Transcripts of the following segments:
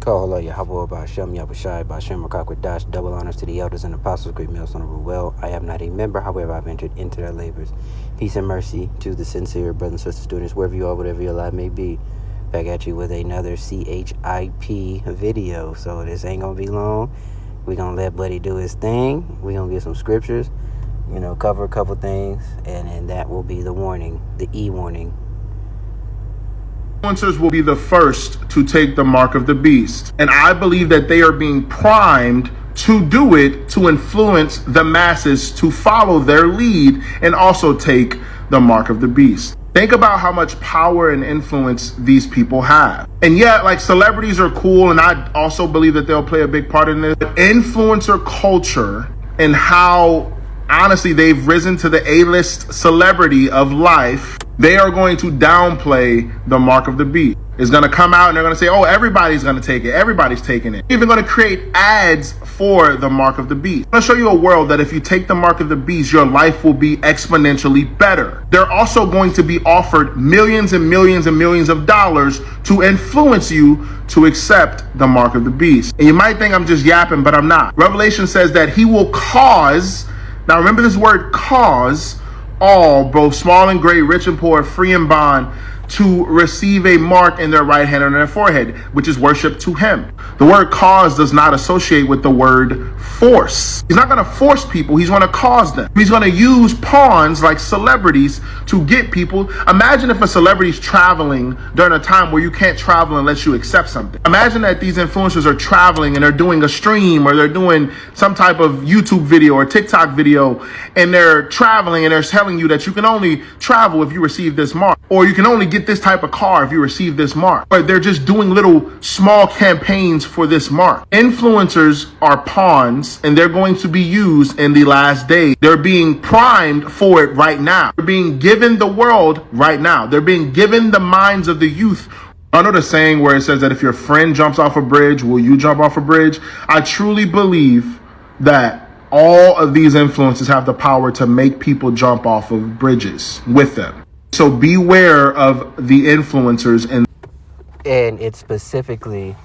Call Allah Yahweh Ba'Shem Yahushai Ba'Shem Rakak Dash. Double honors to the elders and apostles, great male son of Ruel. I am not a member, however, I've entered into their labors. Peace and mercy to the sincere brothers and sisters, students, wherever you are, whatever your life may be. Back at you with another CHIP video. So this ain't gonna be long. We're gonna let Buddy do his thing. We're gonna get some scriptures, cover a couple things, and then that will be the warning, the E-warning. Influencers will be the first to take the mark of the beast. And I believe that they are being primed to do it, to influence the masses to follow their lead and also take the mark of the beast. Think about how much power and influence these people have. And yet, like, celebrities are cool, and I also believe that they'll play a big part in this. But influencer culture and how, honestly, they've risen to the A-list celebrity of life, they are going to downplay the mark of the beast. It's going to come out and they're going to say, oh, everybody's going to take it. Everybody's taking it. They're even going to create ads for the mark of the beast. I'm going to show you a world that if you take the mark of the beast, your life will be exponentially better. They're also going to be offered millions and millions and millions of dollars to influence you to accept the mark of the beast. And you might think I'm just yapping, but I'm not. Revelation says that he will cause, now remember this word cause, all, both small and great, rich and poor, free and bond, to receive a mark in their right hand or their forehead, which is worship to him. The word cause does not associate with the word force. He's not going to force people. He's going to cause them. He's going to use pawns like celebrities to get people. Imagine if a celebrity's traveling during a time where you can't travel unless you accept something. Imagine that these influencers are traveling and they're doing a stream or they're doing some type of YouTube video or TikTok video, and they're traveling and they're telling you that you can only travel if you receive this mark, or you can only get this type of car if you receive this mark. But they're just doing little small campaigns for this mark. Influencers are pawns, and they're going to be used in the last days. They're being primed for it right now. They're being given the world right now. They're being given the minds of the youth. I know the saying where it says that if your friend jumps off a bridge, will you jump off a bridge? I truly believe that all of these influences have the power to make people jump off of bridges with them. So beware of the influencers. And it's specifically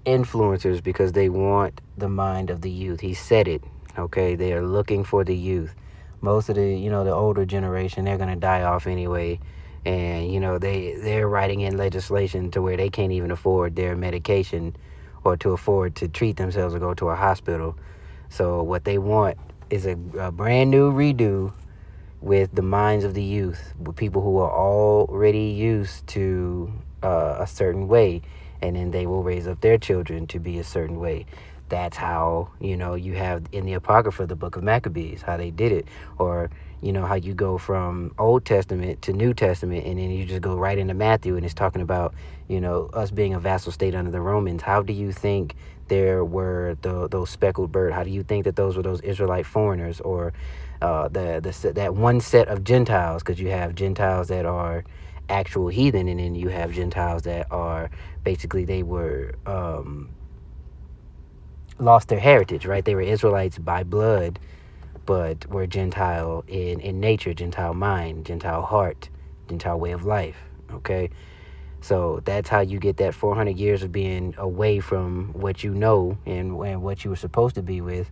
influencers because they want the mind of the youth. He said it, okay? They are looking for the youth. Most of the, the older generation, they're going to die off anyway. And, they're writing in legislation to where they can't even afford their medication or to afford to treat themselves or go to a hospital. So what they want is a brand new redo with the minds of the youth, with people who are already used to a certain way, and then they will raise up their children to be a certain way. That's how, you have in the Apocrypha, the book of Maccabees, how they did it. Or, how you go from Old Testament to New Testament, and then you just go right into Matthew, and it's talking about, us being a vassal state under the Romans. How do you think there were those speckled birds? How do you think that those were those Israelite foreigners, or that one set of Gentiles? Because you have Gentiles that are actual heathen, and then you have Gentiles that are basically, they were lost their heritage, right? They were Israelites by blood, but were Gentile in nature, Gentile mind, Gentile heart, Gentile way of life, okay? So that's how you get that 400 years of being away from what you know and what you were supposed to be with.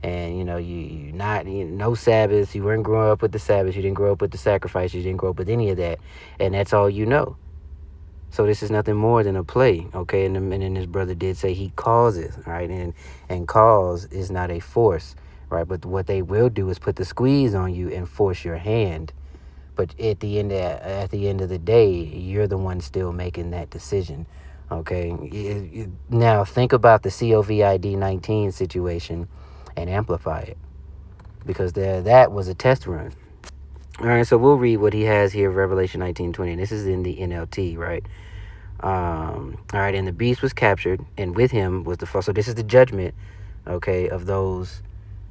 And, no Sabbath. You weren't growing up with the Sabbath. You didn't grow up with the sacrifice. You didn't grow up with any of that. And that's all you know. So this is nothing more than a play, okay? And then his brother did say he causes, right? And cause is not a force, right? But what they will do is put the squeeze on you and force your hand. But at the end of the day, you're the one still making that decision, okay? Now think about the COVID-19 situation and amplify it, because that was a test run. All right, so we'll read what he has here, Revelation 19:20. And this is in the NLT, right? All right, and the beast was captured, and with him was the false. So this is the judgment, okay, of those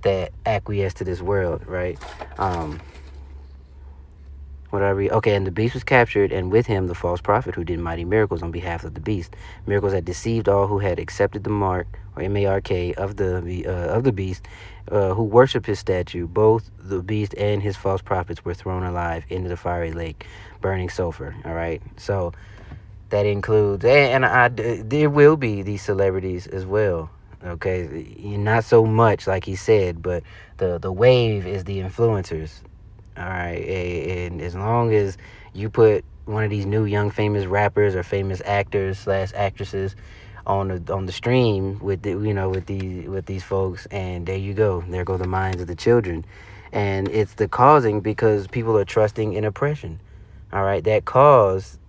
that acquiesce to this world, right? What I read? Okay, and the beast was captured, and with him the false prophet who did mighty miracles on behalf of the beast, miracles that deceived all who had accepted the mark, or mark, of the beast, who worship his statue. Both the beast and his false prophets were thrown alive into the fiery lake, burning sulfur. All right, so That includes, and there will be these celebrities as well. Okay, not so much like he said, but the wave is the influencers. All right, and as long as you put one of these new young famous rappers or famous actors slash actresses on the stream with with these folks, and there you go, there go the minds of the children, and it's the causing because people are trusting in oppression. All right, that cause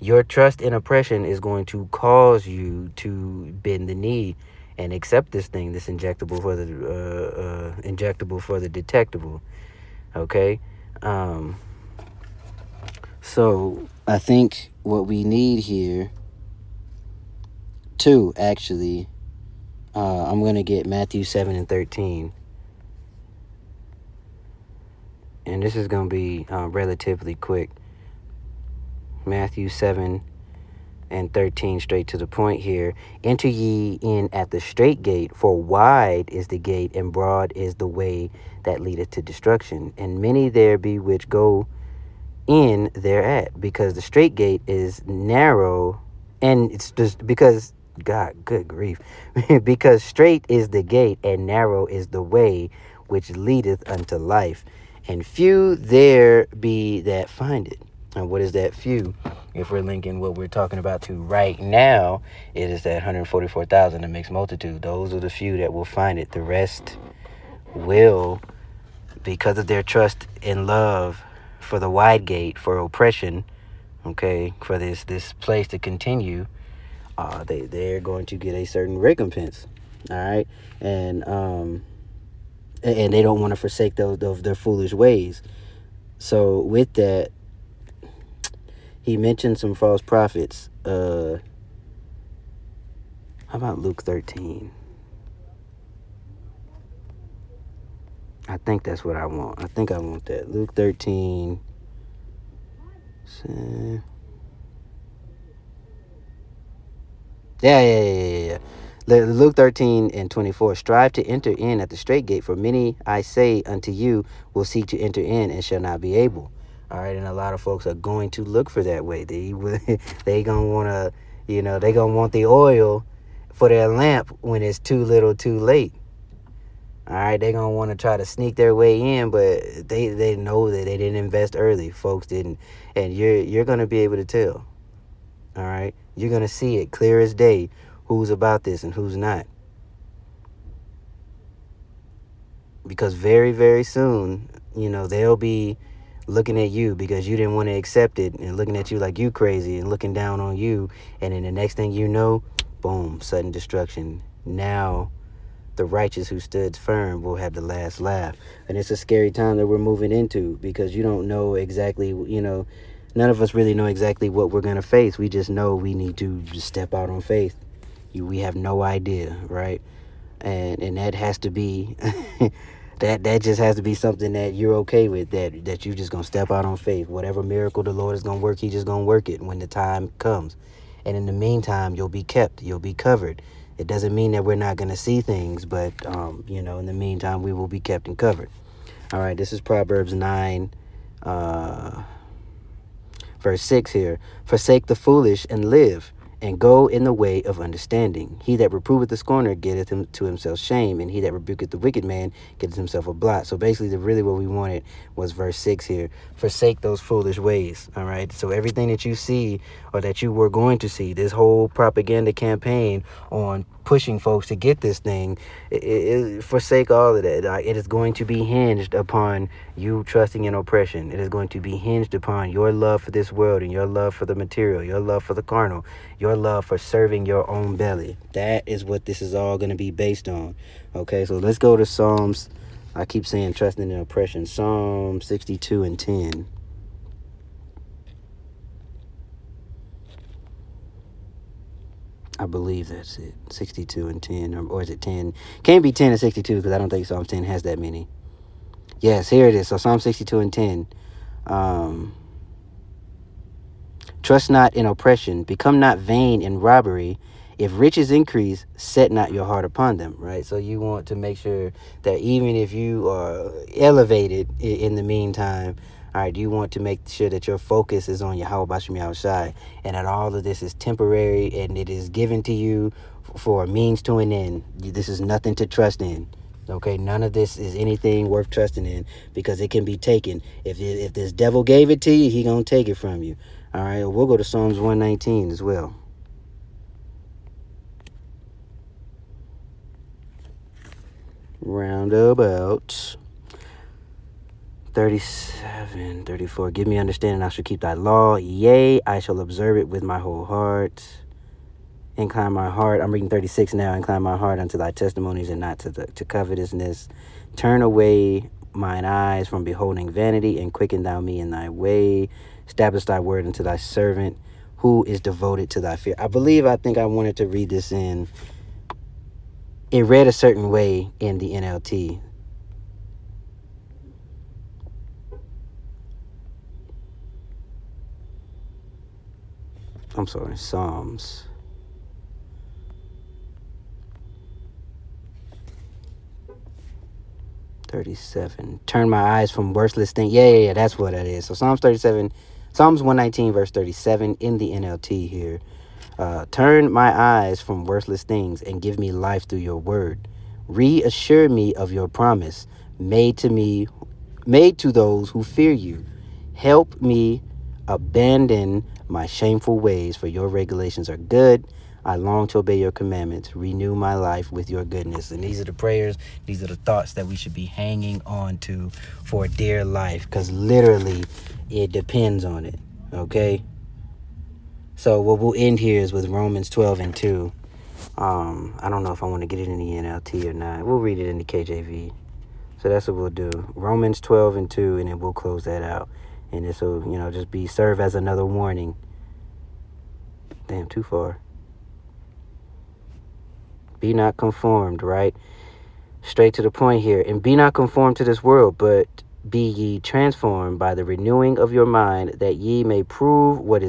your trust in oppression is going to cause you to bend the knee and accept this thing, this injectable for the detectable. Okay. Um, so I think what we need here, too, actually, I'm going to get Matthew 7 and 13. And this is going to be relatively quick. Matthew 7 and 13, straight to the point here. Enter ye in at the straight gate, for wide is the gate, and broad is the way that leadeth to destruction. And many there be which go in thereat, because the straight gate is narrow, and it's just because, God, good grief, because straight is the gate, and narrow is the way which leadeth unto life, and few there be that find it. And what is that few? If we're linking what we're talking about to right now, it is that 144,000, the mixed multitude. Those are the few that will find it. The rest will, because of their trust and love for the wide gate, for oppression, okay, for this place to continue, they're going to get a certain recompense. All right, and they don't want to forsake those their foolish ways. So with that, he mentioned some false prophets. How about Luke 13? I think that's what I want. I think I want that. Luke 13. Yeah. Luke 13 and 24. Strive to enter in at the straight gate, for many, I say unto you, will seek to enter in and shall not be able. All right, and a lot of folks are going to look for that way. They gonna want to, they gonna want the oil for their lamp when it's too little, too late. All right, they're going to want to try to sneak their way in, but they know that they didn't invest early. Folks didn't. And you're going to be able to tell. All right? You're going to see it clear as day who's about this and who's not. Because very, very soon, they'll be looking at you because you didn't want to accept it, and looking at you like you crazy and looking down on you. And then the next thing you know, boom, sudden destruction. Now the righteous who stood firm will have the last laugh. And it's a scary time that we're moving into, because you don't know exactly, none of us really know exactly what we're going to face. We just know we need to just step out on faith. We have no idea, right? And that has to be, that just has to be something that you're okay with, that you just going to step out on faith. Whatever miracle the Lord is going to work, he just going to work it when the time comes. And in the meantime, you'll be kept, you'll be covered. It doesn't mean that we're not going to see things, but, in the meantime, we will be kept and covered. All right, this is Proverbs 9, verse 6 here. Forsake the foolish and live, and go in the way of understanding. He that reproveth the scorner getteth him to himself shame, and he that rebuketh the wicked man getteth himself a blot. So basically, really what we wanted was verse 6 here. Forsake those foolish ways, all right? So everything that you see, or that you were going to see, this whole propaganda campaign on pushing folks to get this thing, forsake all of that. It is going to be hinged upon you trusting in oppression. It is going to be hinged upon your love for this world, and your love for the material, your love for the carnal, your love for serving your own belly. That is what this is all going to be based on. Okay, so let's go to Psalms. I keep saying trusting in oppression. Psalm 62 and 10. I believe that's it. 62 and 10. Or is it 10? Can't be 10 and 62, because I don't think Psalm 10 has that many. Yes, here it is. So Psalm 62 and 10. Trust not in oppression. Become not vain in robbery. If riches increase, set not your heart upon them, right? So you want to make sure that even if you are elevated in the meantime, All right, you want to make sure that your focus is on Yahweh Bashim Yahushai, and that all of this is temporary and it is given to you for a means to an end. This is nothing to trust in. Okay, none of this is anything worth trusting in, because it can be taken. If this devil gave it to you, he gonna take it from you. All right, we'll go to Psalms 119 as well. Roundabout 37, 34. Give me understanding, I shall keep thy law. Yea, I shall observe it with my whole heart. Incline my heart. I'm reading 36 now. Incline my heart unto thy testimonies, and not to covetousness. Turn away mine eyes from beholding vanity, and quicken thou me in thy way. Establish thy word unto thy servant, who is devoted to thy fear. I think I wanted to read this in. It read a certain way in the NLT. I'm sorry, Psalms. .37. Turn my eyes from worthless things. Yeah, that's what that is. So Psalms 37, Psalms 119, verse 37 in the NLT here. Turn my eyes from worthless things and give me life through your word. Reassure me of your promise made to those who fear you. Help me abandon my shameful ways, for your regulations are good. I long to obey your commandments. Renew my life with your goodness. And these are the prayers, these are the thoughts that we should be hanging on to for dear life, because literally it depends on it. Okay? So what we'll end here is with Romans 12 and 2. I don't know if I want to get it in the NLT or not. We'll read it in the KJV. So that's what we'll do. Romans 12 and 2, and then we'll close that out. And this will, just serve as another warning. Damn, too far. Be not conformed, right? Straight to the point here. And be not conformed to this world, but be ye transformed by the renewing of your mind, that ye may prove what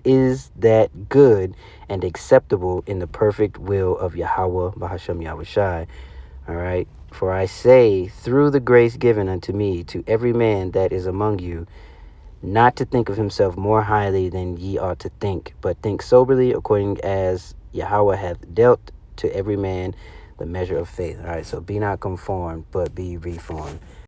is that good and acceptable in the perfect will of Yahweh Bahashem Yahushai. All right. For I say, through the grace given unto me, to every man that is among you, not to think of himself more highly than ye ought to think, but think soberly, according as Yahweh hath dealt to every man the measure of faith. All right, so be not conformed, but be reformed.